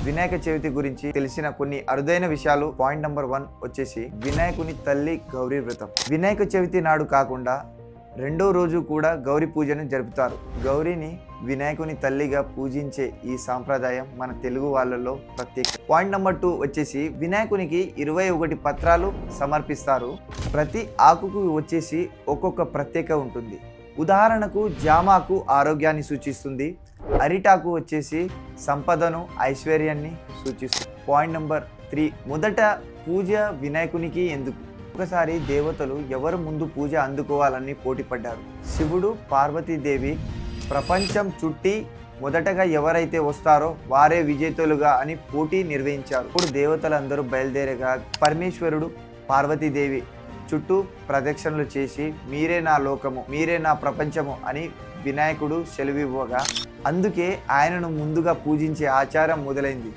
వినాయక చవితి గురించి తెలిసిన కొన్ని అరుదైన విషయాలు. పాయింట్ నెంబర్ 1 వచ్చేసి వినాయకుని తల్లి గౌరీ వ్రతం. వినాయక చవితి నాడు కాకుండా రెండో రోజు కూడా గౌరీ పూజను జరుపుతారు. గౌరీని వినాయకుని తల్లిగా పూజించే ఈ సాంప్రదాయం మన తెలుగు వాళ్ళలో ప్రత్యేక. పాయింట్ నెంబర్ 2 వచ్చేసి వినాయకునికి 21 పత్రాలు సమర్పిస్తారు. ప్రతి ఆకుకు వచ్చేసి ఒక్కొక్క ప్రత్యేక ఉంటుంది. ఉదాహరణకు జామాకు ఆరోగ్యాన్ని సూచిస్తుంది, అరిటాకు వచ్చేసి సంపదను ఐశ్వర్యాన్ని సూచిస్తుంది. పాయింట్ నెంబర్ 3 మొదట పూజ వినాయకునికి ఎందుకు? ఒకసారి దేవతలు ఎవరు ముందు పూజ అందుకోవాలని పోటీ పడ్డారు. శివుడు పార్వతీదేవి ప్రపంచం చుట్టి మొదటగా ఎవరైతే వస్తారో వారే విజేతలుగా అని పోటీ నిర్వహించారు. ఇప్పుడు దేవతలందరూ బయలుదేరగా పరమేశ్వరుడు పార్వతీదేవి చుట్టూ ప్రదక్షిణలు చేసి మీరే నా లోకము, మీరే నా ప్రపంచము అని వినాయకుడు సెలవివ్వగా అందుకే ఆయనను ముందుగా పూజించే ఆచారం మొదలైంది.